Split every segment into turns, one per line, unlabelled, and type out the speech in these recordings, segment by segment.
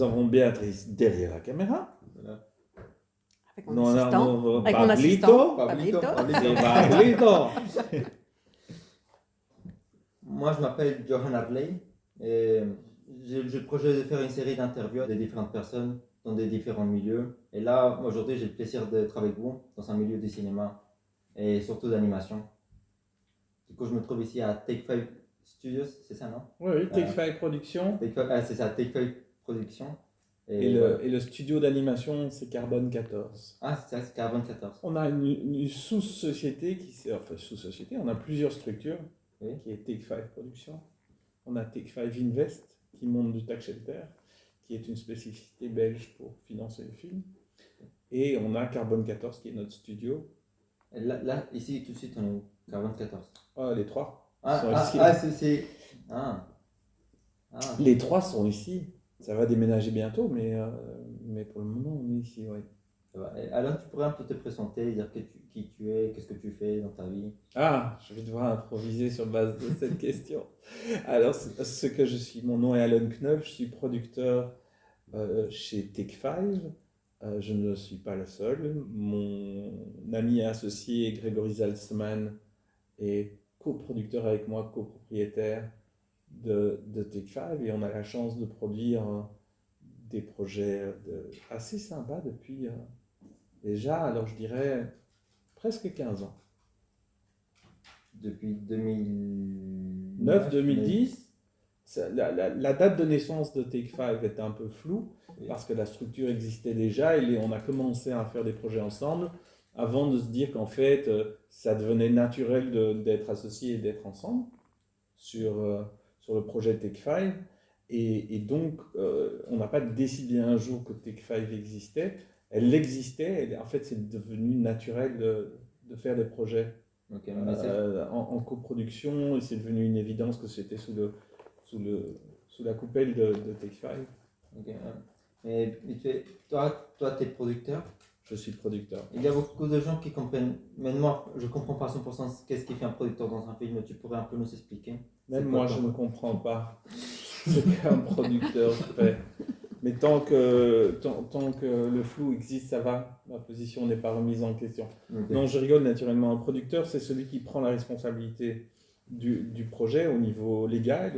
Nous avons Béatrice derrière la caméra.
Voilà.
Avec mon assistant. Avec mon
Pablito.
assistant,
C'est Pablito.
Moi, je m'appelle Johanna Bley et j'ai le projet de faire une série d'interviews de différentes personnes dans des différents milieux. Et là, aujourd'hui, j'ai le plaisir d'être avec vous dans un milieu du cinéma et surtout d'animation. Du coup, je me trouve ici à Take 5 Studios, c'est ça, non?
Oui, Take 5 Productions.
C'est ça, Take 5 Productions.
Et le studio d'animation, c'est Carbone 14.
Ah, c'est ça, c'est Carbone 14.
On a une sous-société, on a plusieurs structures,
Oui.
qui est Take 5 Productions. On a Take 5 Invest, qui monte du tax shelter, qui est une spécificité belge pour financer le film. Et on a Carbone 14, qui est notre studio.
Et là, ici, tout de suite, on est où? Carbone 14.
Ah, les trois
c'est...
Les trois sont ici. Ça va déménager bientôt, mais pour le moment, on est ici, oui.
Alors, tu pourrais un peu te présenter, dire qui tu es, qu'est-ce que tu fais dans ta vie?
Ah, je vais devoir improviser sur base de cette question. Alors, ce que je suis, mon nom est Alan Knoll, je suis producteur chez Take 5. Je ne suis pas le seul. Mon ami et associé Grégory Zaltzman est coproducteur avec moi, copropriétaire de Take 5, et on a la chance de produire des projets assez sympas depuis déjà, alors je dirais, presque 15 ans.
Depuis 2009,
2010, la date de naissance de Take 5 est un peu floue,
oui.
Parce que la structure existait déjà et on a commencé à faire des projets ensemble avant de se dire qu'en fait, ça devenait naturel d'être associés et d'être ensemble sur le projet Take 5. Et donc, on n'a pas décidé un jour que Take 5 existait. Elle existait, en fait, c'est devenu naturel de faire des projets en coproduction, et c'est devenu une évidence que c'était sous la coupelle de Take 5.
Okay. Et toi, tu es producteur?
Je suis producteur.
Il y a beaucoup de gens qui comprennent, mais moi, je ne comprends pas à 100% qu'est-ce qui fait un producteur dans un film. Tu pourrais un peu nous expliquer?
Même moi, je ne comprends pas ce qu'un producteur fait. Mais tant que le flou existe, ça va. Ma position n'est pas remise en question. Okay. Non, je rigole naturellement. Un producteur, c'est celui qui prend la responsabilité du projet au niveau légal,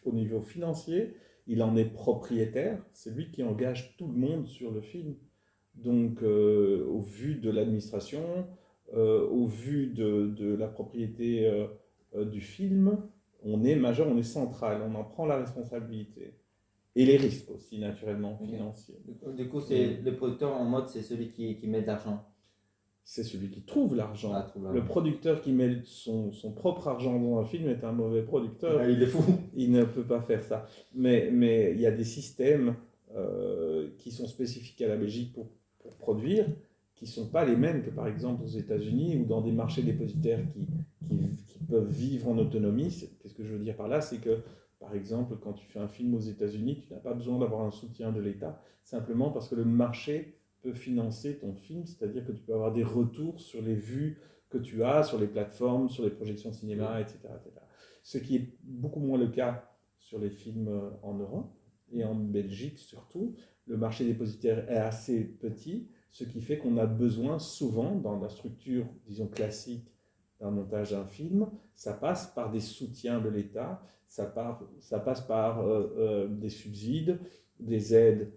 au niveau financier. Il en est propriétaire. C'est lui qui engage tout le monde sur le film. Donc, au vu de l'administration, au vu de la propriété du film, on est majeur, on est central, on en prend la responsabilité. Et les risques aussi, naturellement, financiers.
Du coup, c'est le producteur en mode, c'est celui qui met de l'argent.
C'est celui qui trouve l'argent. Le producteur qui met son propre argent dans un film est un mauvais producteur.
Il est fou.
Il ne peut pas faire ça. Mais il y a des systèmes qui sont spécifiques à la Belgique pour produire, qui ne sont pas les mêmes que par exemple aux États-Unis ou dans des marchés dépositaires qui peuvent vivre en autonomie. Qu'est-ce que je veux dire par là? C'est que, par exemple, quand tu fais un film aux États-Unis, tu n'as pas besoin d'avoir un soutien de l'État, simplement parce que le marché peut financer ton film, c'est-à-dire que tu peux avoir des retours sur les vues que tu as sur les plateformes, sur les projections de cinéma, etc., etc. Ce qui est beaucoup moins le cas sur les films en Europe et en Belgique surtout. Le marché dépositaire est assez petit, ce qui fait qu'on a besoin souvent, dans la structure, disons, classique d'un montage d'un film, ça passe par des soutiens de l'État, ça passe par des subsides, des aides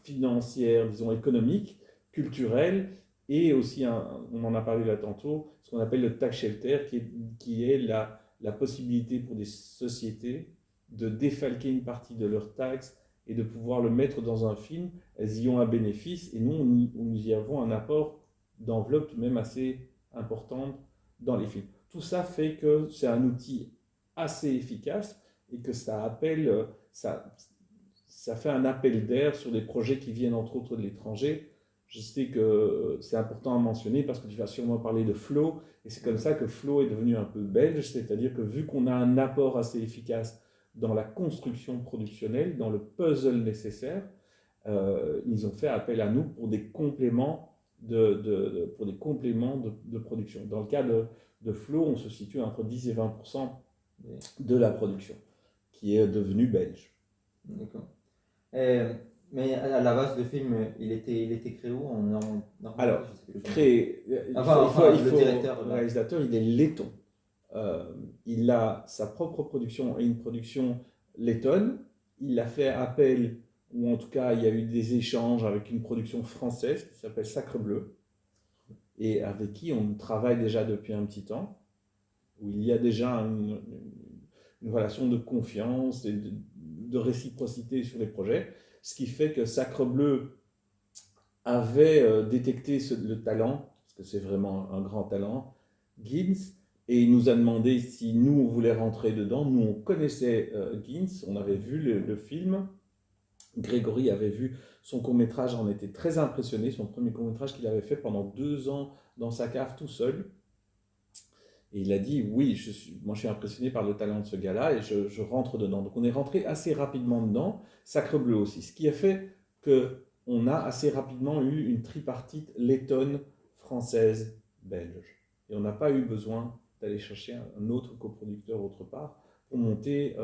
financières, disons, économiques, culturelles, et aussi, on en a parlé là tantôt, ce qu'on appelle le tax shelter, qui est la possibilité pour des sociétés de défalquer une partie de leurs taxes et de pouvoir le mettre dans un film. Elles y ont un bénéfice, et nous y avons un apport d'enveloppe tout de même assez importante dans les films. Tout ça fait que c'est un outil assez efficace et que ça fait un appel d'air sur des projets qui viennent entre autres de l'étranger. Je sais que c'est important à mentionner parce que tu vas sûrement parler de Flow, et c'est comme ça que Flow est devenu un peu belge, c'est-à-dire que vu qu'on a un apport assez efficace dans la construction productionnelle, dans le puzzle nécessaire, ils ont fait appel à nous pour des compléments de production. Dans le cas de Flow, on se situe entre 10 et 20% de la production, qui est devenu belge.
D'accord. Mais à la base, le film, il était créé où
Alors,
je sais plus.
créé,
Le directeur,
le réalisateur, il est letton. Il a sa propre production et une production lettonne. Il a fait appel, ou en tout cas, il y a eu des échanges avec une production française qui s'appelle Sacrebleu, et avec qui on travaille déjà depuis un petit temps, où il y a déjà une relation de confiance et de réciprocité sur les projets, ce qui fait que Sacrebleu avait détecté le talent, parce que c'est vraiment un grand talent, Gins, et il nous a demandé si nous, on voulait rentrer dedans. Nous, on connaissait Gins, on avait vu le film, Grégory avait vu son court-métrage, en était très impressionné, son premier court-métrage qu'il avait fait pendant 2 ans dans sa cave tout seul. Et il a dit, oui, moi je suis impressionné par le talent de ce gars-là et je rentre dedans. Donc on est rentré assez rapidement dedans, Sacrebleu aussi. Ce qui a fait qu'on a assez rapidement eu une tripartite lettonne, française, belge. Et on n'a pas eu besoin d'aller chercher un autre coproducteur autre part pour monter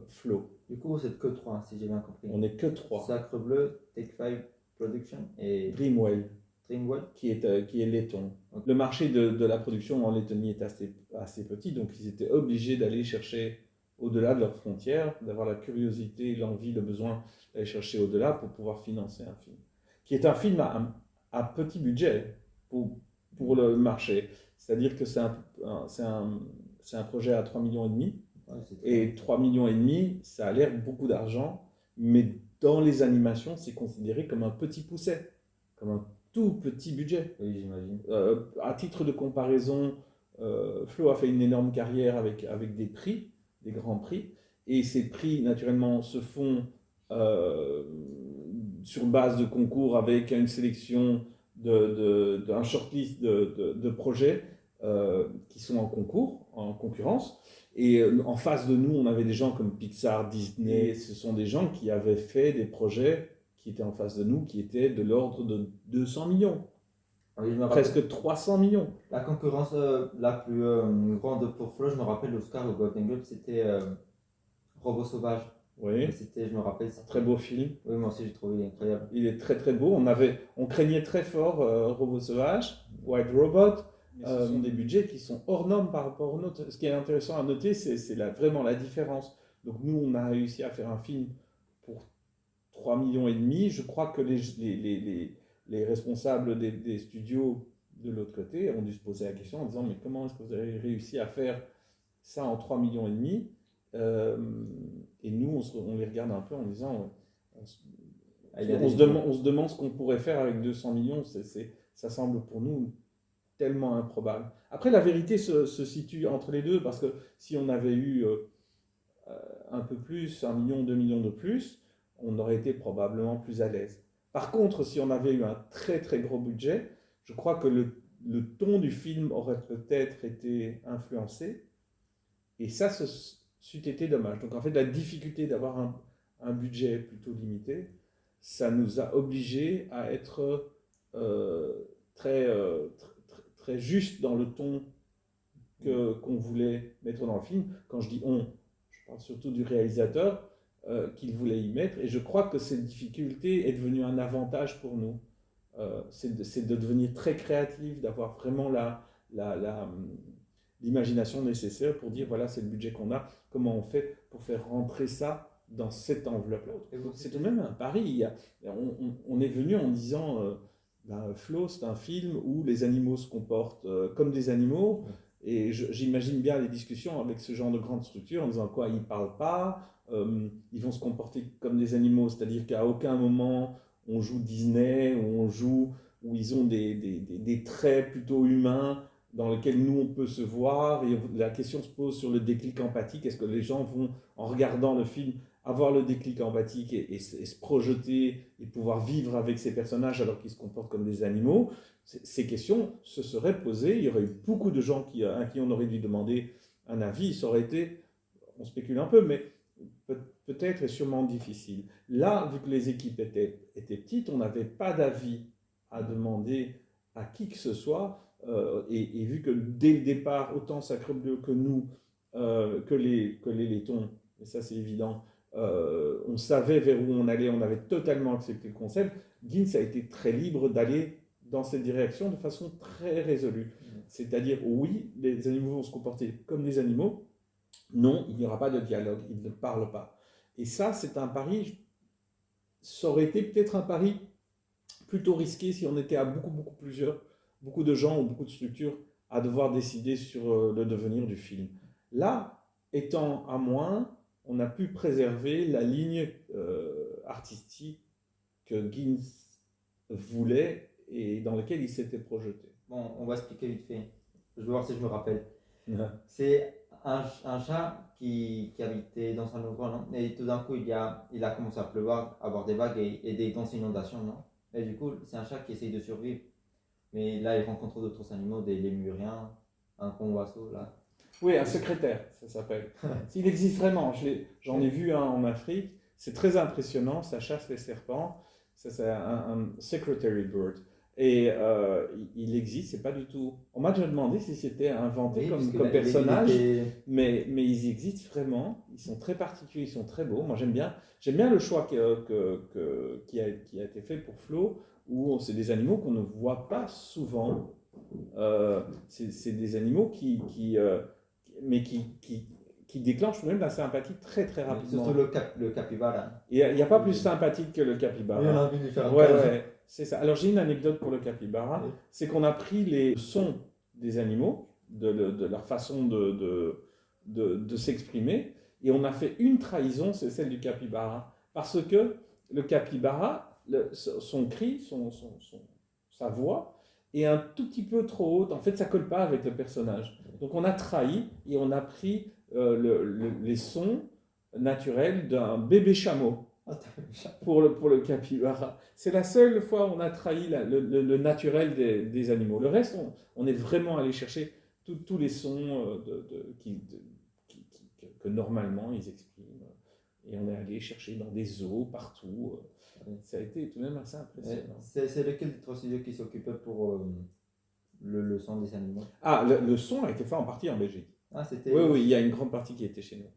Flow.
Du coup, vous êtes que 3, si j'ai bien compris.
On n'est que 3.
Sacrebleu, Take 5 Production et
Dreamwell.
Dreamwell
Qui est letton. Okay. Le marché de la production en Lettonie est assez petit, donc ils étaient obligés d'aller chercher au-delà de leurs frontières, d'avoir la curiosité, l'envie, le besoin d'aller chercher au-delà pour pouvoir financer un film. Qui est un film à petit budget pour le marché. C'est-à-dire que c'est un projet à 3,5 millions. Ouais, et 3,5 millions, ça a l'air beaucoup d'argent, mais dans les animations, c'est considéré comme un petit pousset, comme un tout petit budget.
Oui, j'imagine.
À titre de comparaison, Flo a fait une énorme carrière avec des prix, des grands prix, et ces prix, naturellement, se font sur base de concours avec une sélection d'un shortlist de projets qui sont en concours, en concurrence. Et en face de nous, on avait des gens comme Pixar, Disney, ce sont des gens qui avaient fait des projets qui étaient en face de nous, qui étaient de l'ordre de 200 millions. Oui, presque 300 millions.
La concurrence la plus grande pour Flow, je me rappelle, l'Oscar au Golden Globe, c'était Robot Sauvage.
Oui,
je me rappelle.
Très beau film.
Oui, moi aussi j'ai trouvé incroyable.
Il est très très beau. On craignait très fort Robot Sauvage, White Robot. Ce sont des budgets qui sont hors normes par rapport aux nôtres. Ce qui est intéressant à noter, c'est vraiment la différence. Donc nous, on a réussi à faire un film pour 3,5 millions. Je crois que les responsables des studios de l'autre côté ont dû se poser la question en disant mais comment est-ce que vous avez réussi à faire ça en 3,5 millions? Et nous, on les regarde un peu en disant on se demande ce qu'on pourrait faire avec 200 millions. Ça semble pour nous tellement improbable. Après, la vérité se situe entre les deux, parce que si on avait eu un peu plus, 1 million, 2 millions de plus, on aurait été probablement plus à l'aise. Par contre, si on avait eu un très très gros budget, je crois que le ton du film aurait peut-être été influencé, et ça, c'eût été dommage. Donc en fait, la difficulté d'avoir un budget plutôt limité, ça nous a obligés à être très juste dans le ton qu'on voulait mettre dans le film. Quand je dis on, je parle surtout du réalisateur qu'il voulait y mettre. Et je crois que cette difficulté est devenue un avantage pour nous. C'est de devenir très créatif, d'avoir vraiment l'imagination nécessaire pour dire voilà, c'est le budget qu'on a, comment on fait pour faire rentrer ça dans cette enveloppe-là. C'est tout de même un pari. On est venu en disant Flow, c'est un film où les animaux se comportent comme des animaux. Et j'imagine bien les discussions avec ce genre de grande structure en disant quoi, ils ne parlent pas, ils vont se comporter comme des animaux, c'est-à-dire qu'à aucun moment on joue Disney, où ils ont des traits plutôt humains dans lesquels nous on peut se voir, et la question se pose sur le déclic empathique. Est-ce que les gens vont, en regardant le film, avoir le déclic empathique et se projeter et pouvoir vivre avec ces personnages alors qu'ils se comportent comme des animaux? Ces questions se seraient posées. Il y aurait eu beaucoup de gens à qui on aurait dû demander un avis. Ça aurait été, on spécule un peu, mais peut-être et sûrement difficile. Là, vu que les équipes étaient petites, on n'avait pas d'avis à demander à qui que ce soit. Et vu que dès le départ, autant Sacrebleu que nous, que les laitons, et ça c'est évident. On savait vers où on allait, on avait totalement accepté le concept. Ginz a été très libre d'aller dans cette direction de façon très résolue. C'est-à-dire, oui, les animaux vont se comporter comme des animaux. Non, il n'y aura pas de dialogue, ils ne parlent pas. Et ça, c'est un pari, ça aurait été peut-être un pari plutôt risqué si on était à beaucoup de gens ou beaucoup de structures à devoir décider sur le devenir du film. Là, étant à moins, on a pu préserver la ligne artistique que Ginz voulait et dans laquelle il s'était projeté.
Bon, on va expliquer vite fait. Je vais voir si je me rappelle. C'est un chat qui habitait dans un endroit, non? Et tout d'un coup, il a commencé à pleuvoir, avoir des vagues et des grosses inondations, non? Et du coup, c'est un chat qui essaye de survivre. Mais là, il rencontre d'autres animaux, des lémuriens, un congoisseau, là.
Oui, un secrétaire, ça s'appelle. S'il existe vraiment, j'en ai vu un en Afrique, c'est très impressionnant, ça chasse les serpents, ça c'est un secretary bird. Et il existe, c'est pas du tout... On m'a déjà demandé si c'était inventé comme personnage, mais ils existent vraiment, ils sont très particuliers, ils sont très beaux. Moi j'aime bien le choix qui a été fait pour Flo, où c'est des animaux qu'on ne voit pas souvent. C'est des animaux qui déclenchent même la sympathie très très rapidement.
Surtout le capybara.
Il n'y a pas plus sympathique que le capybara.
Il y en a vu différentes
ouais, c'est ça. Alors j'ai une anecdote pour le capybara, c'est qu'on a pris les sons des animaux, de leur façon de s'exprimer, et on a fait une trahison, c'est celle du capybara. Parce que le capybara, son cri, sa voix, est un tout petit peu trop haute. En fait, ça colle pas avec le personnage. Donc on a trahi et on a pris les sons naturels d'un bébé chameau pour le capybara. C'est la seule fois où on a trahi le naturel des animaux. Le reste, on est vraiment allé chercher tous les sons que normalement ils expriment. Et on est allé chercher dans des zoos, partout. Ça a été tout de même assez impressionnant.
C'est lequel des trois studios qui s'occupait pour le son des animaux?
Ah, le son a été fait en partie en Belgique.
Ah, c'était...
Oui, il y a une grande partie qui était chez nous.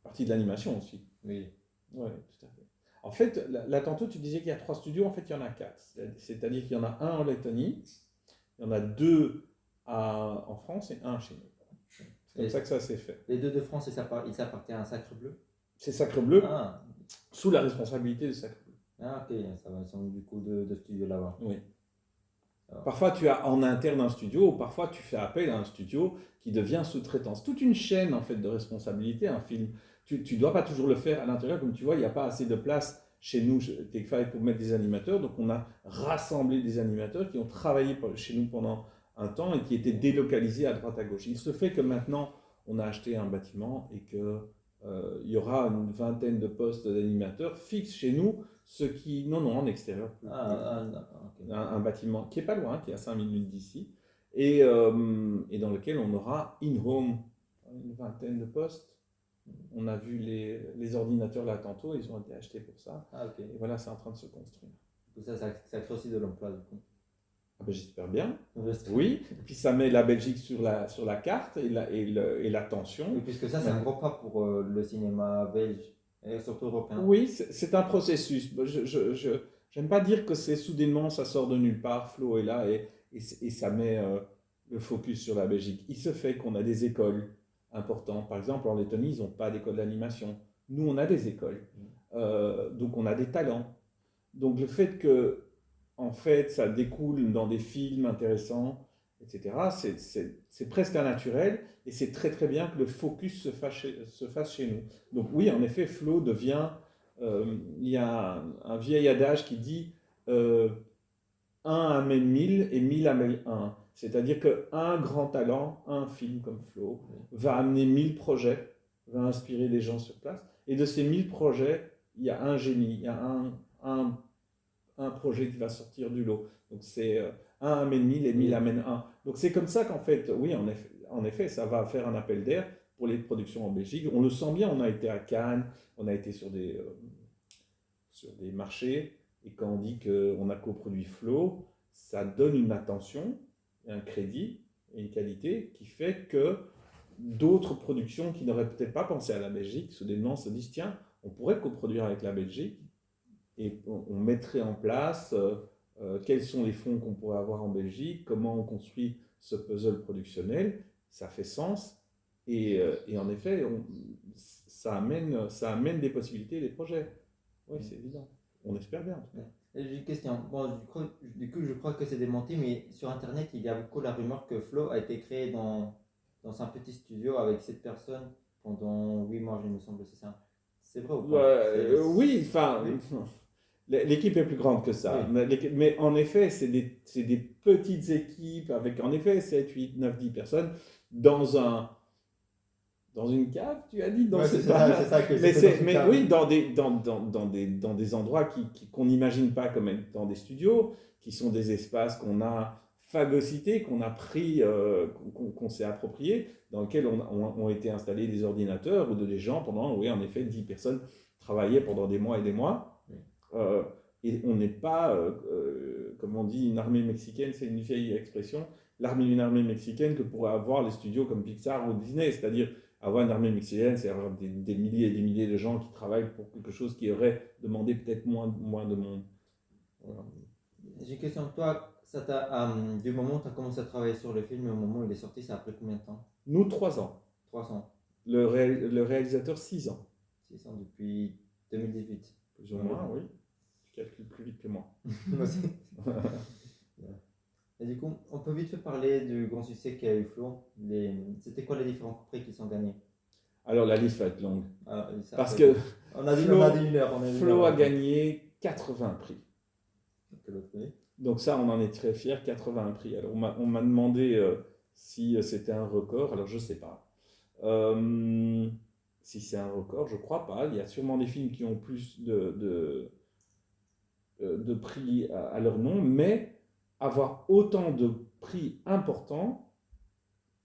Partie de l'animation aussi.
Oui.
Oui, tout à fait. En fait, là tantôt, tu disais qu'il y a 3 studios, en fait, il y en a 4. C'est-à-dire qu'il y en a un en Lettonie, il y en a 2 en France et un chez nous. C'est comme ça que ça s'est fait.
Les 2 de France, ils appartiennent à Sacre-Bleu?
C'est Sacre-Bleu, sous la responsabilité de Sacre-Bleu.
Ah, ok, ça va, ils sont du coup de studio là-bas.
Oui. Alors. Parfois, tu as en interne un studio, ou parfois, tu fais appel à un studio qui devient sous-traitance. Toute une chaîne, en fait, de responsabilité, un film. Tu ne dois pas toujours le faire à l'intérieur. Comme tu vois, il n'y a pas assez de place chez nous, Take5, pour mettre des animateurs. Donc, on a rassemblé des animateurs qui ont travaillé chez nous pendant un temps et qui étaient délocalisés à droite à gauche. Il se fait que maintenant, on a acheté un bâtiment et qu'il y aura une vingtaine de postes d'animateurs fixes chez nous, non, en extérieur. Okay. Un bâtiment qui n'est pas loin, qui est à 5 minutes d'ici, et dans lequel on aura in-home une vingtaine de postes. On a vu les ordinateurs là tantôt, ils ont été achetés pour ça.
Ah, okay.
Et voilà, c'est en train de se construire.
Ça crée aussi de l'emploi du coup.
Ah ben, j'espère bien. Oui, et puis ça met la Belgique sur la carte et l'attention.
Oui, puisque ça, c'est un gros pas pour le cinéma belge, et surtout européen.
Oui, c'est un processus. Je n'aime pas dire que c'est soudainement, ça sort de nulle part, Flo est là et ça met le focus sur la Belgique. Il se fait qu'on a des écoles importantes. Par exemple, en Lettonie, ils n'ont pas d'école d'animation. Nous, on a des écoles. Donc, on a des talents. Donc, le fait que, en fait, ça découle dans des films intéressants, etc., c'est presque un naturel et c'est très très bien que le focus se fasse chez nous. Donc oui, en effet, Flo devient... il y a un vieil adage qui dit 1 amène 1000 et 1000 amène 1. C'est-à-dire qu'un grand talent, un film comme Flo, va amener 1000 projets, va inspirer des gens sur place. Et de ces 1000 projets, il y a un génie, il y a un projet qui va sortir du lot. Donc c'est 1 amène 1000 et 1000 amène 1. Donc c'est comme ça qu'en fait, oui, en effet, ça va faire un appel d'air pour les productions en Belgique. On le sent bien, on a été à Cannes, on a été sur des marchés, et quand on dit qu'on a coproduit Flo, ça donne une attention, un crédit et une qualité qui fait que d'autres productions qui n'auraient peut-être pas pensé à la Belgique, soudainement se disent tiens, on pourrait coproduire avec la Belgique et on mettrait en place quels sont les fonds qu'on pourrait avoir en Belgique, comment on construit ce puzzle productionnel, ça fait sens et en effet ça amène des possibilités, des projets. Oui, c'est évident. On espère bien.
J'ai une question. Bon, je crois que c'est démenti, mais sur Internet, il y a beaucoup la rumeur que Flow a été créé dans un petit studio avec 7 personnes pendant 8 mois, il me semble, c'est ça. C'est vrai ou pas?
Oui, enfin, l'équipe est plus grande que ça.
Oui.
Mais en effet, c'est des petites équipes avec, en effet, 7, 8, 9, 10 personnes dans une cave, tu as dit,
c'est ça que
mais oui, dans des endroits qu'on n'imagine pas comme étant des studios, qui sont des espaces qu'on a phagocytés, qu'on a pris, qu'on s'est appropriés, dans lesquels ont été installés des ordinateurs où des gens pendant, oui, en effet, 10 personnes travaillaient pendant des mois et des mois. Oui. Et on n'est pas, comme on dit, une armée mexicaine, c'est une vieille expression, une armée mexicaine que pourraient avoir les studios comme Pixar ou Disney, c'est-à-dire avoir une armée mexicaine, c'est avoir des milliers et des milliers de gens qui travaillent pour quelque chose qui aurait demandé peut-être moins de monde.
Voilà. J'ai une question. Toi, du moment où tu as commencé à travailler sur le film au moment où il est sorti, ça a pris combien de temps?
Nous, 3 ans.
3 ans.
Le réalisateur, 6 ans.
6 ans depuis 2018.
Plus ou moins, oui. Tu calcules plus vite que moi.
Et du coup, on peut vite fait parler du grand succès qu'a eu Flow. C'était quoi les différents prix qui sont gagnés?
Alors, la liste va être longue. Parce
que
on
a dit une heure.
Flow a gagné 80 prix.
Okay.
Donc ça, on en est très fiers, 80 prix. Alors, on m'a demandé si c'était un record. Alors, je ne sais pas. Si c'est un record, je ne crois pas. Il y a sûrement des films qui ont plus de prix à leur nom, mais avoir autant de prix importants,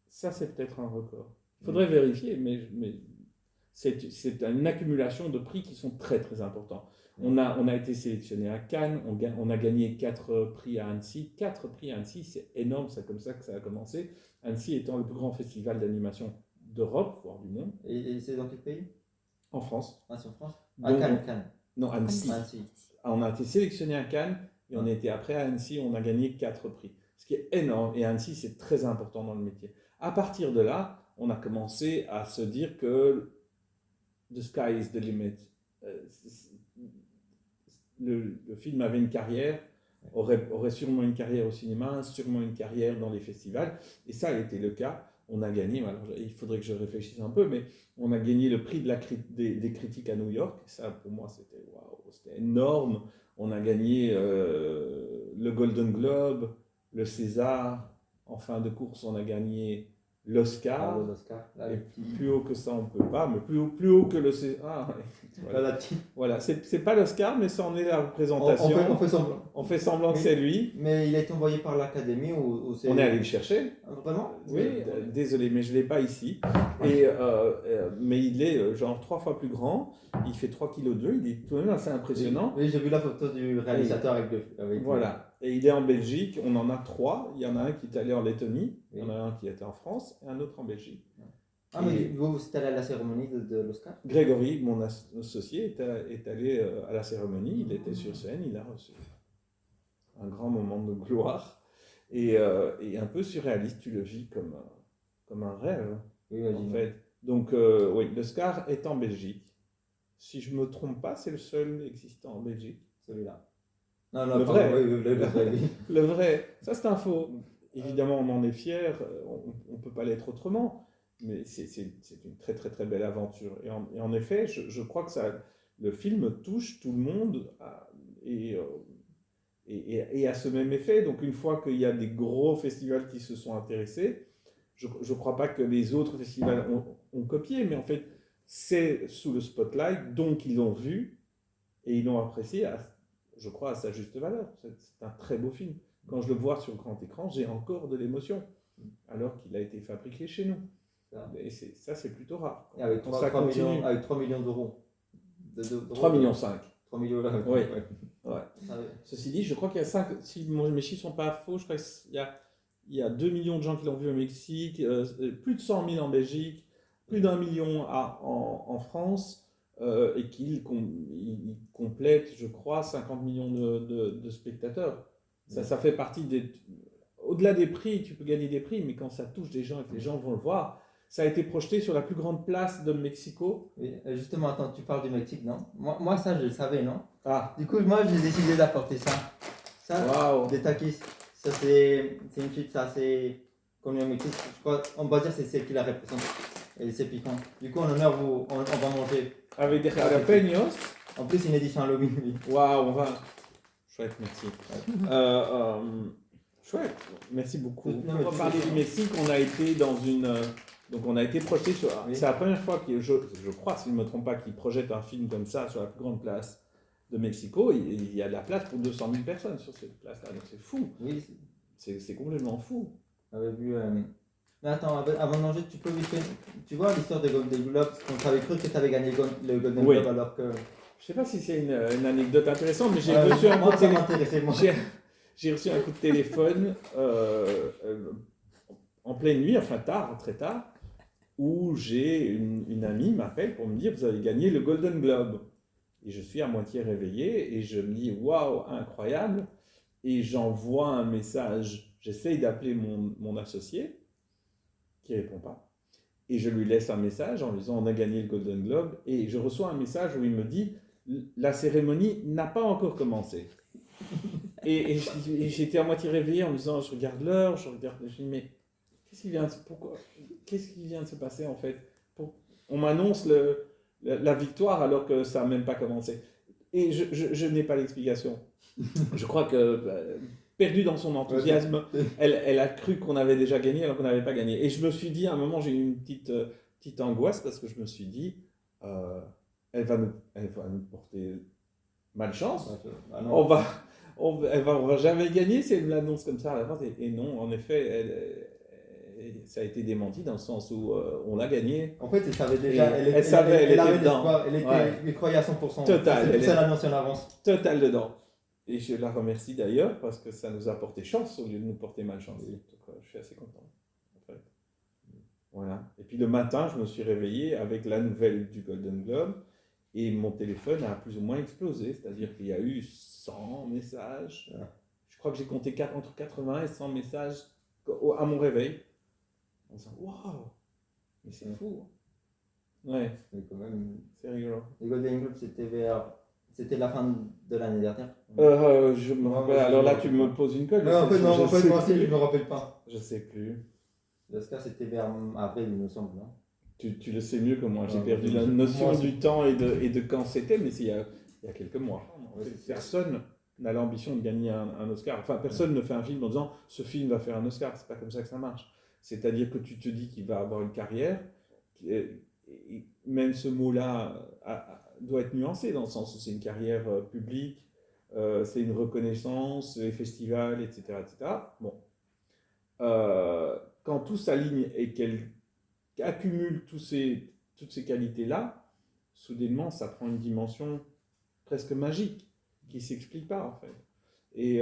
ça c'est peut-être un record. Il faudrait vérifier, mais c'est une accumulation de prix qui sont très très importants. On a été sélectionné à Cannes, on a gagné 4 prix à Annecy. 4 prix à Annecy, c'est énorme, c'est comme ça que ça a commencé. Annecy étant le plus grand festival d'animation d'Europe, voire du monde.
Et c'est dans quel pays?
En France.
Ah, c'est en France?
Donc,
Cannes.
Non, Annecy. On a été sélectionné à Cannes et on était après à Annecy, on a gagné 4 prix. Ce qui est énorme. Et Annecy, c'est très important dans le métier. À partir de là, on a commencé à se dire que the sky is the limit. Le film avait une carrière, aurait sûrement une carrière au cinéma, sûrement une carrière dans les festivals. Et ça a été le cas. On a gagné, alors il faudrait que je réfléchisse un peu, mais on a gagné le prix des critiques à New York. Ça, pour moi, c'était énorme. On a gagné le Golden Globe, le César. En fin de course, on a gagné l'Oscar. Et plus haut que ça, on ne peut pas, mais plus haut que le César. Voilà, c'est pas l'Oscar, mais ça en est la représentation. On fait semblant que c'est lui.
Mais il a été envoyé par l'Académie ou c'est...
On est allé le chercher.
Vraiment?
Oui, désolé, mais je ne l'ai pas ici. Mais il est genre 3 fois plus grand. Il fait 3,2 kg. Il est tout de même assez impressionnant.
Oui, j'ai vu la photo du réalisateur avec
voilà. Et il est en Belgique. On en a 3. Il y en a un qui est allé en Lettonie. Il y en a un qui était en France et un autre en Belgique.
Ah, mais vous êtes allé à la cérémonie de l'Oscar?
Grégory, mon associé, est allé à la cérémonie. Il était sur scène. Il a reçu un grand moment de gloire. Et un peu surréaliste. Tu le vis comme un rêve.
Oui,
en fait. Donc, oui, l'Oscar est en Belgique. Si je ne me trompe pas, c'est le seul existant en Belgique.
Celui-là.
Non, le vrai. Le vrai. Ça, c'est un faux. Évidemment, on en est fiers. On ne peut pas l'être autrement. Mais c'est une très, très, très belle aventure. Et en effet, je crois que le film touche tout le monde et à ce même effet. Donc, une fois qu'il y a des gros festivals qui se sont intéressés, je ne crois pas que les autres festivals ont copié, mais en fait, c'est sous le spotlight, donc ils l'ont vu et ils l'ont apprécié, je crois, à sa juste valeur. C'est un très beau film. Quand je le vois sur grand écran, j'ai encore de l'émotion, alors qu'il a été fabriqué chez nous. Et ça, c'est plutôt rare.
Et avec 3 millions d'euros.
3,5 millions.
3 millions là.
Oui. Ouais. Ceci dit, je crois qu'il y a 5, si mes chiffres ne sont pas faux, je crois qu'il y a il y a 2 millions de gens qui l'ont vu au Mexique, plus de 100 000 en Belgique, plus d'1 million en France, et qu'il complète, je crois, 50 millions de spectateurs. Ça fait partie des... Au-delà des prix, tu peux gagner des prix, mais quand ça touche des gens et que les gens vont le voir, ça a été projeté sur la plus grande place de Mexico.
Oui, justement, attends, tu parles du Mexique, non? Moi, ça, je le savais, non?
Ah.
Du coup, moi, j'ai décidé d'apporter ça. Ça,
Wow.
des takis. Ça, c'est une chips assez connue au Mexique. Je crois, on va dire que c'est celle qui la représente. Et c'est piquant. Du coup, en honneur, on va manger.
Avec des jalapeños.
En plus, une édition Halloween, oui.
Waouh, on va... Chouette, merci. Chouette, merci beaucoup.
Non,
On va parler du Mexique, on a été dans une... donc on a été projeté sur...
Oui.
C'est la première fois que je crois, si je ne me trompe pas, qu'ils projettent un film comme ça sur la plus grande place de Mexico. Il y a de la place pour 200 000 personnes sur cette place-là, donc c'est fou.
Oui.
C'est complètement fou.
J'avais vu... Mais attends, avant de manger, tu peux vite fait... Tu vois l'histoire des Golden Globes, quand tu avais cru que tu avais gagné le Golden Globe alors que...
Je ne sais pas si c'est une anecdote intéressante, mais j'ai reçu un coup de téléphone. J'ai reçu un coup de téléphone en pleine nuit, enfin tard, très tard, où j'ai une amie m'appelle pour me dire vous avez gagné le Golden Globe. Et je suis à moitié réveillé et je me dis waouh, incroyable. Et j'envoie un message, j'essaye d'appeler mon associé qui ne répond pas. Et je lui laisse un message en lui disant on a gagné le Golden Globe. Et je reçois un message où il me dit la cérémonie n'a pas encore commencé. Et j'étais à moitié réveillé en me disant je regarde l'heure, je me dis mais qu'est-ce qui vient de se passer en fait? On m'annonce la victoire alors que ça n'a même pas commencé. Et je n'ai pas l'explication. Je crois que perdue dans son enthousiasme, elle a cru qu'on avait déjà gagné alors qu'on n'avait pas gagné. Et je me suis dit à un moment, j'ai eu une petite angoisse parce que je me suis dit elle va nous porter malchance. On va jamais gagner si elle me l'annonce comme ça à l'avance. Et non, en effet, ça a été démenti dans le sens où on l'a gagné.
En fait, elle savait déjà. Elle
était dedans.
Elle croyait à 100%.
Total.
C'est pour ça l'annonce en avance.
Total dedans. Et je la remercie d'ailleurs parce que ça nous a porté chance au lieu de nous porter malchance.
Oui.
Donc, je suis assez content. En fait. Voilà. Et puis le matin, je me suis réveillé avec la nouvelle du Golden Globe. Et mon téléphone a plus ou moins explosé, c'est-à-dire qu'il y a eu 100 messages. Je crois que j'ai compté entre 80 et 100 messages à mon réveil. En disant waouh, mais c'est fou. Ouais,
Mais quand même,
c'est rigolo.
le Golden Globe, c'était la fin de l'année dernière.
Je me rappelle. Alors là, tu me poses une colle.
En fait, moi aussi, je me rappelle pas.
Je sais plus.
L'Oscar, c'était vers avril, il me semble, non?
Tu le sais mieux que moi. J'ai perdu la notion du temps et de quand c'était, mais c'est il y a quelques mois. En fait, personne n'a l'ambition de gagner un Oscar. Enfin, personne ne fait un film en disant ce film va faire un Oscar. C'est pas comme ça que ça marche. C'est-à-dire que tu te dis qu'il va avoir une carrière. Et même ce mot-là doit être nuancé dans le sens où c'est une carrière publique, c'est une reconnaissance, les festivals, etc., etc. Bon. Quand tout s'aligne et qu'elle accumule toutes ces qualités-là, soudainement, ça prend une dimension presque magique qui ne s'explique pas, en fait. Et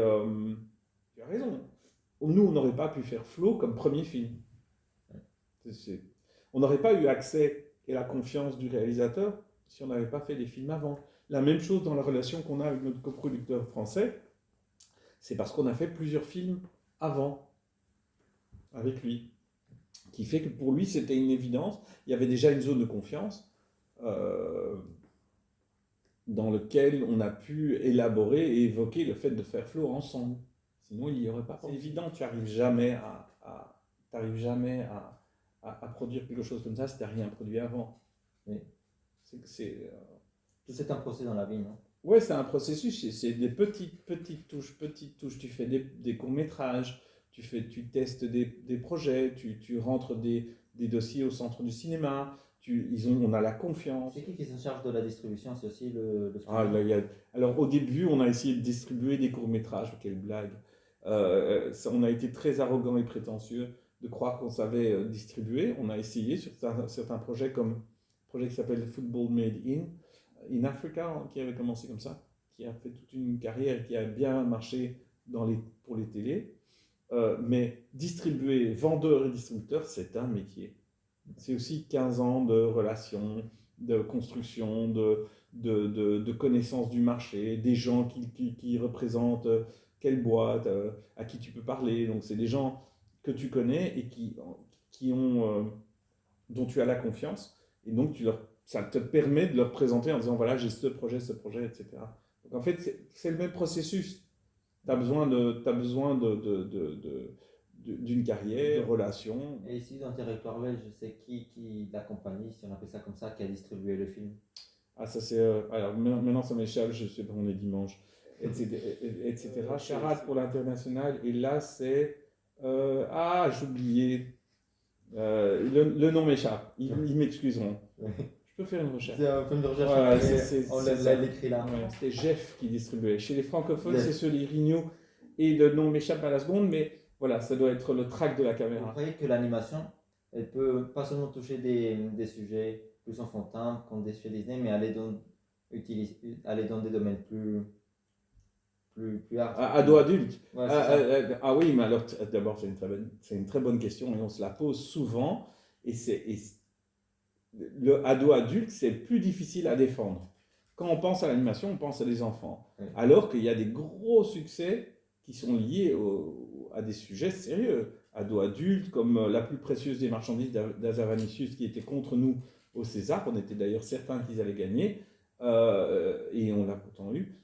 tu as raison. Nous, on n'aurait pas pu faire Flow comme premier film. On n'aurait pas eu accès et la confiance du réalisateur si on n'avait pas fait des films avant. La même chose dans la relation qu'on a avec notre coproducteur français, c'est parce qu'on a fait plusieurs films avant avec lui, qui fait que pour lui c'était une évidence. Il y avait déjà une zone de confiance dans laquelle on a pu élaborer et évoquer le fait de faire Flow ensemble. Sinon il n'y aurait pas. C'est évident, tu n'arrives jamais à produire quelque chose comme ça si tu n'as rien produit avant.
Oui. C'est un procès dans la vie, non?
Ouais, c'est un processus, c'est des petites touches. Tu fais des courts-métrages, tu testes des projets, tu rentres des dossiers au centre du cinéma, on a la confiance.
C'est qui s'en charge de la distribution? C'est aussi le
Alors au début, on a essayé de distribuer des courts-métrages, quelle blague. On a été très arrogant et prétentieux de croire qu'on savait distribuer. On a essayé sur certains projets comme un projet qui s'appelle Football Made in Africa, qui avait commencé comme ça, qui a fait toute une carrière et qui a bien marché pour les télés. Mais distribuer, vendeur et distributeur, c'est un métier. C'est aussi 15 ans de relations, de construction, de connaissance du marché, des gens qui représentent quelle boîte, à qui tu peux parler. Donc, c'est des gens que tu connais et dont tu as la confiance. Et donc, ça te permet de leur présenter en disant, voilà, j'ai ce projet, etc. Donc, en fait, c'est le même processus. Tu as besoin d'une carrière, de relations.
Et ici, dans le territoire belge, c'est qui la compagnie, si on appelle ça comme ça, qui a distribué le film?
Ah, ça c'est. Alors maintenant, ça m'échappe, je sais pas, on est dimanche, etc. Charade pour l'international, et là, c'est. J'ai oublié. Le nom m'échappe, ils m'excuseront. Je peux faire une recherche.
On fait une recherche, on l'écrit là.
Ouais, c'était Jeff qui distribuait. Chez les francophones, c'est ceux les Rigno, et le nom m'échappe à la seconde, mais voilà, ça doit être le track de la caméra.
Vous croyez que l'animation, elle peut pas seulement toucher des sujets plus enfantins, comme des sujets Disney, mais aller dans des domaines plus hard.
Ado adulte.
Ouais,
Oui, mais alors d'abord, c'est une très bonne question et on se la pose souvent. Et le ado adulte, c'est plus difficile à défendre. Quand on pense à l'animation, on pense à des enfants.
Oui.
Alors qu'il y a des gros succès qui sont liés à des sujets sérieux. Ado adulte, comme La plus précieuse des marchandises d'Azavanicius, qui était contre nous au César. On était d'ailleurs certains qu'ils allaient gagner. Et on l'a pourtant eu.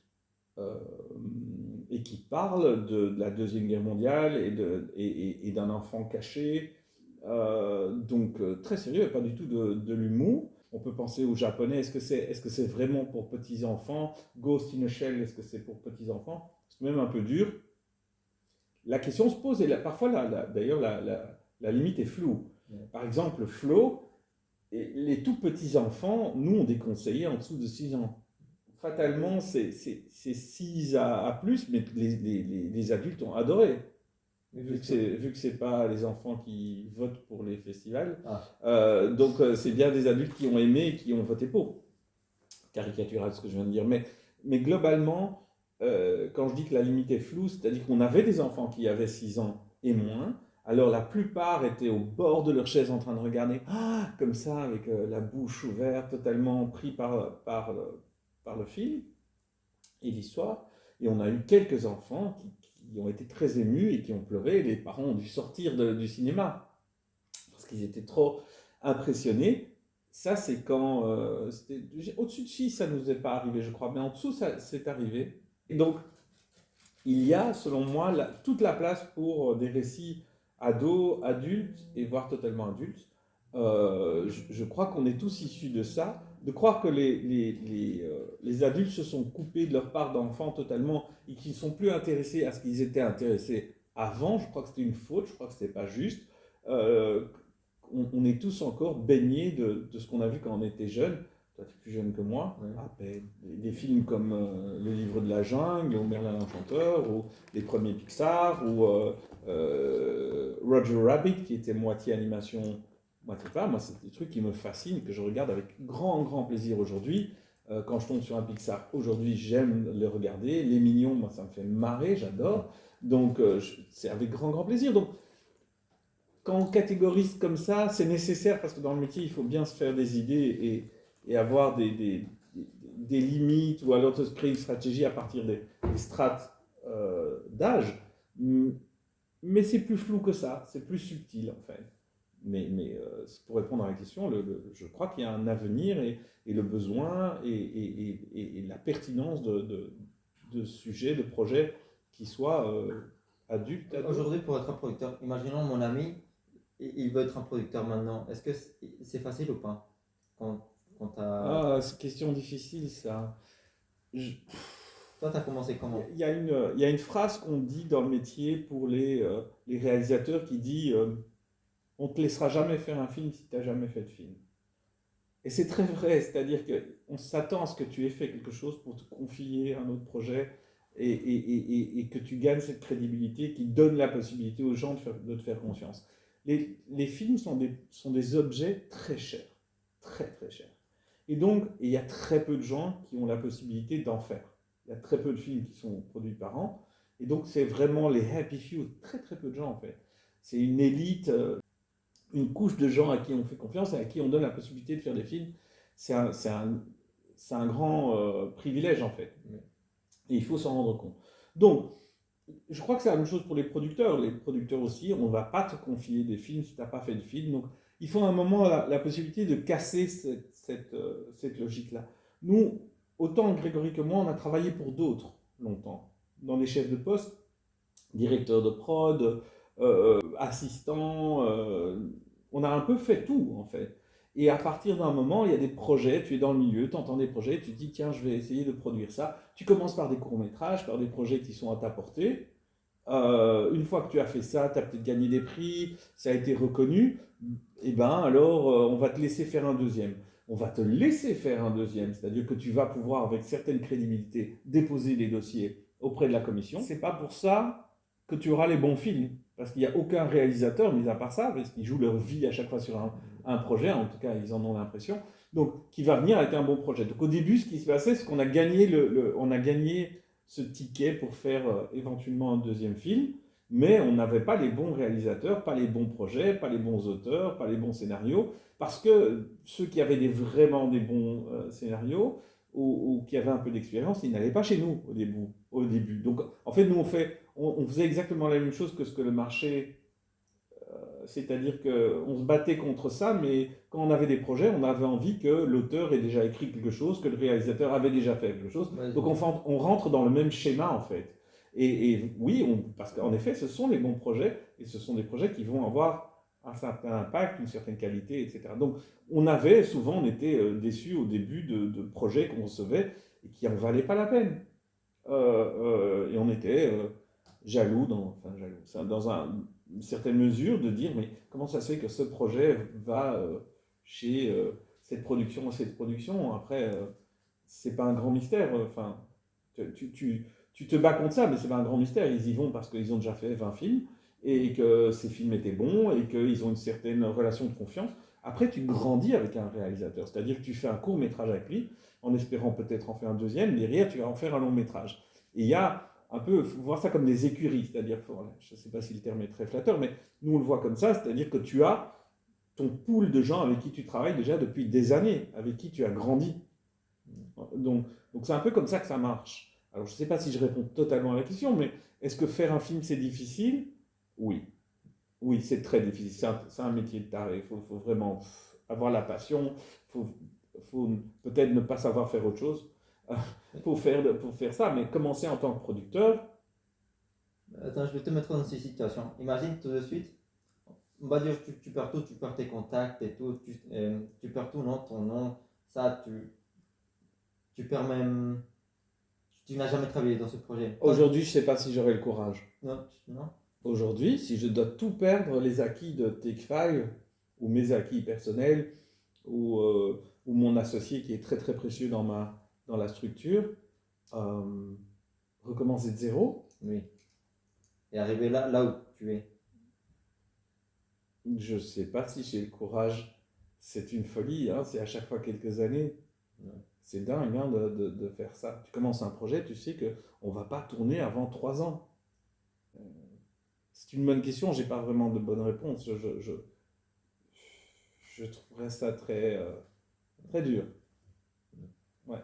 Et qui parle de la Deuxième Guerre mondiale et d'un enfant caché. Donc très sérieux, pas du tout de l'humour. On peut penser aux Japonais, est-ce que c'est vraiment pour petits-enfants? Ghost in a Shell, est-ce que c'est pour petits-enfants? C'est même un peu dur. La question se pose, et parfois, d'ailleurs, la limite est floue. Par exemple, Flo, les tout petits-enfants, nous, on déconseillait en dessous de 6 ans. Fatalement, c'est 6 à plus, mais les adultes ont adoré. Vu que c'est pas les enfants qui votent pour les festivals. Donc c'est bien des adultes qui ont aimé et qui ont voté pour. Caricatural ce que je viens de dire. Mais globalement, quand je dis que la limite est floue, c'est-à-dire qu'on avait des enfants qui avaient 6 ans et moins. Alors la plupart étaient au bord de leur chaise en train de regarder, comme ça, avec la bouche ouverte, totalement pris par le film et l'histoire. Et on a eu quelques enfants qui ont été très émus et qui ont pleuré. Les parents ont dû sortir du cinéma parce qu'ils étaient trop impressionnés. Ça, c'est quand... au-dessus de 6, ça ne nous est pas arrivé, je crois, mais en dessous, ça c'est arrivé. Et donc, il y a, selon moi, toute la place pour des récits ados, adultes, et voire totalement adultes. Je crois qu'on est tous issus de ça. De croire que les adultes se sont coupés de leur part d'enfants totalement et qu'ils ne sont plus intéressés à ce qu'ils étaient intéressés avant, je crois que c'était une faute, je crois que ce n'était pas juste. On est tous encore baignés de ce qu'on a vu quand on était jeune. Toi, tu es plus jeune que moi. Ouais. Des films comme Le Livre de la Jungle, ou Merlin l'Enchanteur, ou les premiers Pixar, ou Roger Rabbit, qui était moitié animation, moitié pas. Moi, c'est des trucs qui me fascinent, que je regarde avec grand, grand plaisir aujourd'hui. Quand je tombe sur un Pixar aujourd'hui, j'aime le regarder. Les Mignons, moi, ça me fait marrer, j'adore. Donc, c'est avec grand, grand plaisir. Donc, quand on catégorise comme ça, c'est nécessaire parce que dans le métier, il faut bien se faire des idées et avoir des limites ou alors se créer une stratégie à partir des strates d'âge. Mais c'est plus flou que ça, c'est plus subtil en fait. Mais pour répondre à la question, je crois qu'il y a un avenir et le besoin et la pertinence de sujets, de projets qui soient adultes.
Aujourd'hui, pour être un producteur, imaginons mon ami, il veut être un producteur maintenant. Est-ce que c'est facile ou pas
c'est une question difficile ça.
Toi, tu as commencé comment?
Il y a une phrase qu'on dit dans le métier pour les réalisateurs qui dit on ne te laissera jamais faire un film si tu n'as jamais fait de film. Et c'est très vrai, c'est-à-dire qu'on s'attend à ce que tu aies fait quelque chose pour te confier un autre projet et que tu gagnes cette crédibilité qui donne la possibilité aux gens de te faire confiance. Les films sont des objets très chers, très très chers. Et donc, il y a très peu de gens qui ont la possibilité d'en faire. Il y a très peu de films qui sont produits par an. Et donc, c'est vraiment les happy few, très très peu de gens en fait. C'est une élite, une couche de gens à qui on fait confiance et à qui on donne la possibilité de faire des films. C'est un grand privilège en fait. Et il faut s'en rendre compte. Donc, je crois que c'est la même chose pour les producteurs. Les producteurs aussi, on ne va pas te confier des films si tu n'as pas fait de film. Donc, il faut à un moment la possibilité de casser cette logique-là. Nous, autant Grégory que moi, on a travaillé pour d'autres longtemps. Dans les chefs de poste, directeurs de prod, assistants, on a un peu fait tout en fait. Et à partir d'un moment, il y a des projets, tu es dans le milieu, tu entends des projets, tu te dis tiens, je vais essayer de produire ça. Tu commences par des courts-métrages, par des projets qui sont à ta portée. Une fois que tu as fait ça, tu as peut-être gagné des prix, ça a été reconnu, et ben alors on va te laisser faire un deuxième. On va te laisser faire un deuxième, c'est-à-dire que tu vas pouvoir, avec certaine crédibilité, déposer les dossiers auprès de la commission. C'est pas pour ça que tu auras les bons films, parce qu'il n'y a aucun réalisateur, mis à part ça, parce qu'ils jouent leur vie à chaque fois sur un projet, en tout cas ils en ont l'impression, donc qui va venir avec un bon projet. Donc au début, ce qui se passait, c'est qu'on a gagné, on a gagné ce ticket pour faire éventuellement un deuxième film, mais on n'avait pas les bons réalisateurs, pas les bons projets, pas les bons auteurs, pas les bons scénarios, parce que ceux qui avaient vraiment des bons scénarios, ou qui avaient un peu d'expérience, ils n'allaient pas chez nous au début. Donc en fait, nous on faisait exactement la même chose que ce que le marché, c'est-à-dire qu'on se battait contre ça, mais quand on avait des projets, on avait envie que l'auteur ait déjà écrit quelque chose, que le réalisateur avait déjà fait quelque chose. Donc on rentre dans le même schéma en fait. Et oui, parce qu'en effet, ce sont les bons projets, et ce sont des projets qui vont avoir un certain impact, une certaine qualité, etc. Donc on était déçus au début de projets qu'on recevait et qui n'en valaient pas la peine. Et on était jaloux, dans une certaine mesure, de dire mais comment ça se fait que ce projet va chez cette production ou cette production. Après, c'est pas un grand mystère. Enfin, tu te bats contre ça, mais c'est pas un grand mystère. Ils y vont parce qu'ils ont déjà fait 20 films et que ces films étaient bons et qu'ils ont une certaine relation de confiance. Après, tu grandis avec un réalisateur, c'est-à-dire que tu fais un court métrage avec lui, en espérant peut-être en faire un deuxième. Derrière, tu vas en faire un long métrage. Et il y a un peu, faut voir ça comme des écuries, c'est-à-dire, je ne sais pas si le terme est très flatteur, mais nous on le voit comme ça, c'est-à-dire que tu as ton pool de gens avec qui tu travailles déjà depuis des années, avec qui tu as grandi. Donc c'est un peu comme ça que ça marche. Alors je ne sais pas si je réponds totalement à la question, mais est-ce que faire un film c'est difficile? Oui. Oui, c'est très difficile. C'est un métier de taré. Il faut vraiment avoir la passion. Il faut peut-être ne pas savoir faire autre chose pour faire ça. Mais commencer en tant que producteur.
Attends, je vais te mettre dans cette situation. Imagine tout de suite, on va dire tu perds tout, tu perds tes contacts et tout, tu perds tout, non, ton nom, ça, tu perds même. Tu n'as jamais travaillé dans ce projet.
Aujourd'hui, je ne sais pas si j'aurai le courage.
Non.
Aujourd'hui, si je dois tout perdre, les acquis de Take 5, ou mes acquis personnels, ou mon associé qui est très très précieux dans la structure, recommencer de zéro.
Oui. Et arriver là où tu es.
Je ne sais pas si j'ai le courage. C'est une folie, hein, c'est à chaque fois quelques années. Ouais. C'est dingue hein, de faire ça. Tu commences un projet, tu sais qu'on ne va pas tourner avant 3 ans. C'est une bonne question, je n'ai pas vraiment de bonne réponse. Je trouverais ça très, très dur. Ouais.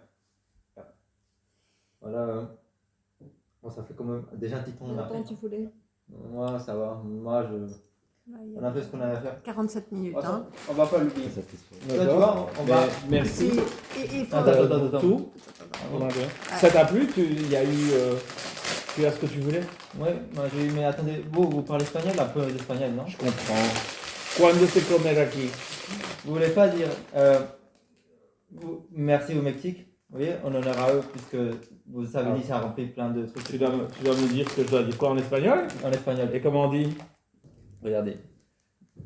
Voilà. Bon, ça fait quand même déjà un petit temps.
Combien de temps tu voulais?
Moi, ça va. Moi, on a fait ce qu'on avait à faire.
47 minutes. Hein.
On va pas l'oublier. Tu vois, on va.
Merci.
Attends.
Tout. Ça t'a plu? Il y a eu. Tu as ce que tu voulais?
Ouais, moi j'ai eu. Mais attendez, vous parlez espagnol, un peu d'espagnol, non?
Je comprends. Cuando se comer aquí?
Vous voulez pas dire merci au Mexique? Vous voyez, en honneur à eux, puisque vous savez dit ça a rempli plein de trucs.
Tu dois me dire que je dois dire quoi en espagnol?
En espagnol.
Et comment on dit?
Regardez.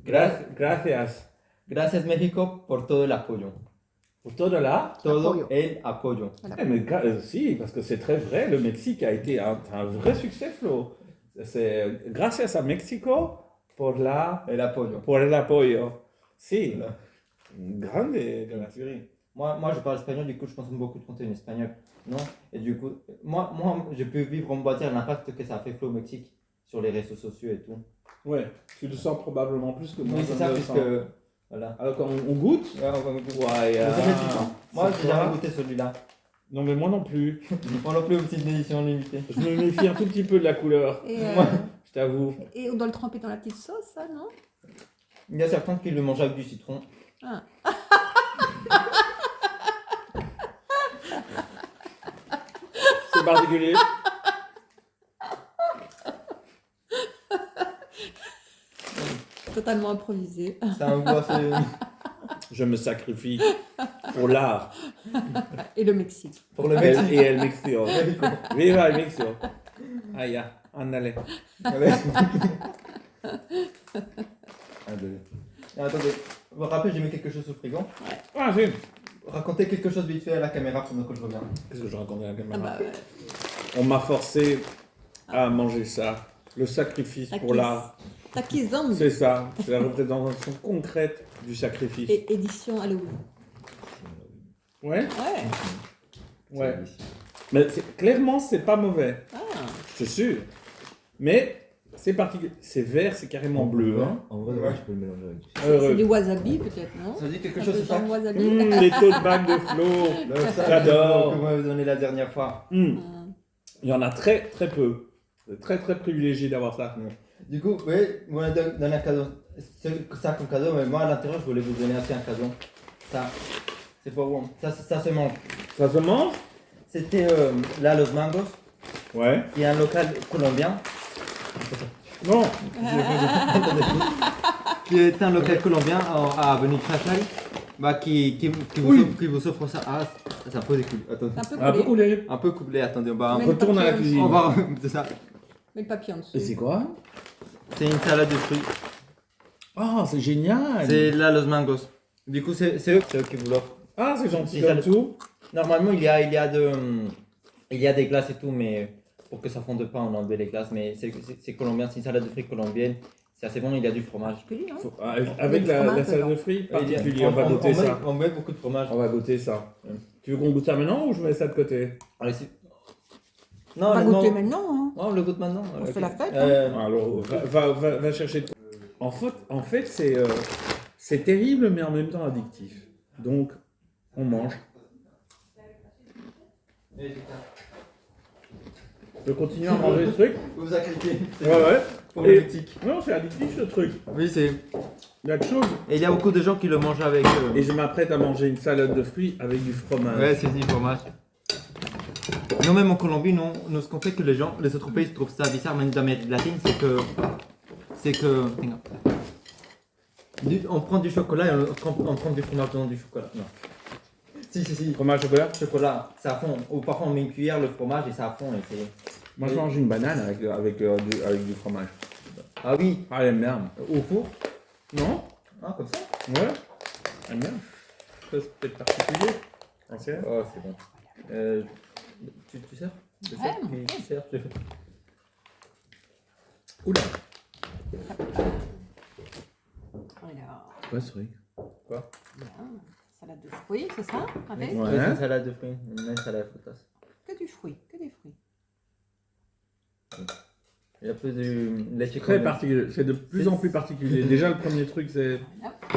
Gracias.
Gracias México por todo el apoyo.
Pour todo
el apoyo.
Voilà. Mais si, parce que c'est très vrai, le Mexique a été un vrai succès, Flo. C'est gracias a México por el apoyo. Si, grande.
Moi, je parle espagnol, du coup, je consomme beaucoup de contenu espagnol. Non? Et du coup, moi, j'ai pu vivre, on va dire, l'impact que ça a fait au Mexique sur les réseaux sociaux et tout.
Ouais, tu le sens probablement plus que moi.
Oui, c'est ça, puisque. Voilà.
Alors, quand on goûte.
Ouais, on va goûter.
Ouais,
Moi, j'ai jamais goûté celui-là.
Non, mais moi non plus.
Moi non plus, une petite édition limitée.
Je me méfie un tout petit peu de la couleur.
Et,
Je t'avoue.
et on doit le tremper dans la petite sauce, ça, non?
Il y a certains qui le mangent avec du citron.
Ah.
C'est particulier.
Totalement improvisé.
C'est un goût assez.
Je me sacrifie pour l'art.
Et le Mexique.
Pour le Mexique.
Et el Mexico. Viva el Mexico. Ah, ya, ándale.
Attendez, vous vous rappelez, j'ai mis quelque chose au frigo.
Ah, si.
Racontez quelque chose vite fait à la caméra pendant que je reviens.
Qu'est-ce que je racontais à la
Ah
caméra
bah ouais.
On m'a forcé à manger ça. Le sacrifice pour l'art.
Takizang.
C'est ça. C'est la représentation concrète du sacrifice.
Et édition Halloween.
Ouais.
Ouais.
Ouais. Mais clairement, c'est pas mauvais.
Ah.
Je suis sûr. Mais c'est particulier. C'est vert, c'est carrément bleu. Hein.
En vrai,
Ouais.
tu peux le mélanger avec du
C'est du wasabi peut-être, non?
Ça dit quelque
Un
chose,
peu
c'est ça?
genre wasabi.
Les tote bags de Flo. J'adore.
Que vous m'avez donné la dernière fois.
Il y en a très très peu. C'est très très privilégié d'avoir ça.
Du coup, oui, vous m'avez donné un cadeau. C'est ça comme cadeau, mais moi à l'intérieur, je voulais vous donner aussi un cadeau. Ça, c'est pas bon. Ça se mange.
Ça se mange?
C'était là, Los Mangos,
Ouais.
qui est un local colombien.
Non.
Qui est un local colombien à Avenue Chachal. Bah, qui vous offre ça. Ah, c'est un peu découlé. Attendez.
C'est un peu
Un peu
coulé.
coulé.
Un peu couplé, attendez, on va.
Mais
Retourne à la
papier
cuisine.
On va. C'est ça.
Mets le papier en dessous.
Et c'est quoi?
C'est une salade de fruits.
Ah, c'est génial.
C'est là, Los Mangos. Du coup, c'est eux qui vous l'offrent.
Ah, c'est gentil
C'est
comme
ça.
tout.
Normalement, il y a des glaces et tout, mais pour que ça fonde pas, on enlève les glaces. Mais c'est colombien, c'est une salade de fruits colombienne. C'est assez bon, il y a du fromage.
Particulier, hein?
Avec
Du
la
fromage
salade
dedans.
de fruits
Il y a-
particulier, on va goûter ça.
On met beaucoup de fromage.
On va goûter ça. Tu veux qu'on goûte ça maintenant ou je mets ça de côté?
Allez,
On
non,
va
honnêtement,
goûter maintenant, hein?
on le goûte maintenant.
On
Ok.
fait la fête,
Alors, va chercher. En fait c'est terrible, mais en même temps addictif. Donc, on mange. Je continue à manger ce truc.
Vous a cliqué.
Ouais.
Pour
Et-
le Mexique.
Non, c'est addictif ce truc.
Oui, c'est.
Il y a de choses.
Et il y a beaucoup de gens qui le mangent avec.
Et je m'apprête à manger une salade de fruits avec du fromage.
Ouais, c'est du fromage. Nous, même en Colombie, nous ce qu'on fait que les autres pays trouvent ça bizarre, même d'Amérique latine, c'est que. On prend du chocolat et on prend du fromage dans du chocolat. Non. Si.
Fromage chocolat.
Chocolat, ça fond. Ou parfois on met une cuillère le fromage et ça fond et c'est.
Moi, je mange une banane avec du fromage.
Ah oui,
Ah, j'aime bien.
au four.
Non?
Ah, comme ça.
Ouais. J'aime bien. Ça, c'est peut-être particulier. C'est
Oh, c'est bon. Tu sers? Je sers,
Ouais,
puis
ok.
tu sers.
Oula.
Alors,
Quoi ce truc?
bien. Salade de fruits, c'est ça? Avec?
Ouais.
C'est une salade de fruits, une salade de frutas.
Que du fruit, que des fruits.
Il y a peu de leche
Très
condensée.
particulier. C'est de plus en plus particulier. Déjà, le premier truc, c'est.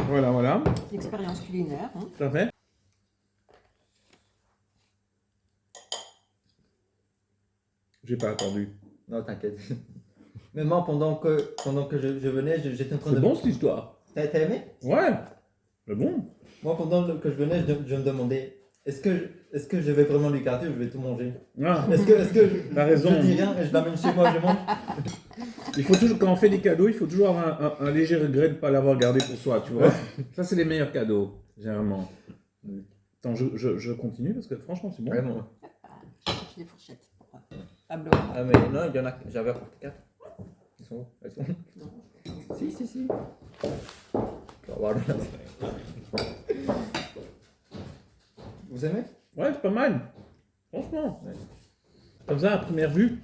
Voilà.
Voilà.
L'expérience culinaire. Hein.
Tout à fait. J'ai pas attendu.
Non, t'inquiète. Mais moi, pendant que je venais, j'étais en train
C'est
de.
bon cette histoire.
T'as aimé?
Ouais. C'est bon.
Moi, pendant que je venais, je me demandais est-ce que je vais vraiment lui garder ou je vais tout manger?
Ah,
Est-ce que
t'as raison.
je dis rien et je l'amène chez moi, je mange?
Il faut toujours, quand on fait des cadeaux, il faut toujours avoir un léger regret de ne pas l'avoir gardé pour soi, tu vois. Ça, c'est les meilleurs cadeaux, généralement. Attends, je continue parce que franchement, c'est bon.
Vraiment.
J'ai des fourchettes pour Pablo.
Ah, mais non, il y en a. J'avais apporté 4. Ils sont où? Elles sont où? Si. On va voir le reste. Vous aimez?
Ouais, c'est pas mal. Franchement. Comme ça, à première vue,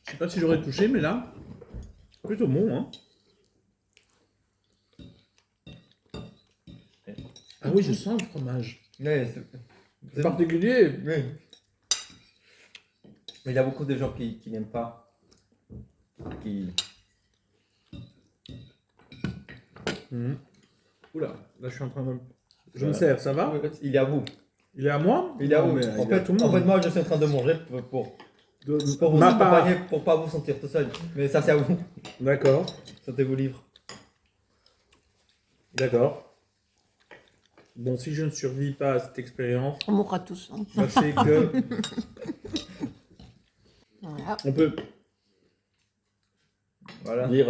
je sais pas si j'aurais touché, mais là, plutôt bon, hein. Ah oui, je sens le fromage.
Ouais,
C'est particulier.
Oui. Mais il y a beaucoup de gens qui n'aiment pas.
Mhm. Oula, là je suis en train de... Je me sers, ça va?
Il est à vous.
Il est à moi?
Il est à
Non,
vous.
mais
En
il est à
fait,
tout le monde.
moi je suis en train de manger pour vous
Ma part.
accompagner, pour pas vous sentir tout seul. Mais ça c'est à vous.
D'accord,
Sentez-vous libre.
d'accord. Bon, si je ne survis pas à cette expérience,
On mourra tous. Hein.
sachez que
Voilà.
on peut
Voilà.
dire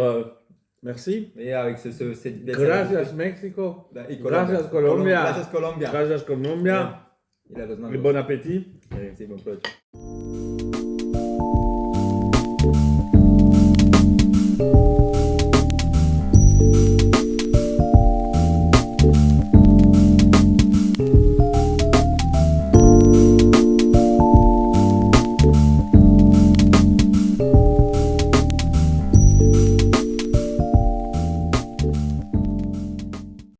merci.
Et avec cette
Gracias Mexico.
Y
Gracias, Colombia.
Gracias Colombia.
Gracias Colombia.
Y la los
Et
mangos.
bon appétit.
Sí, buen provecho.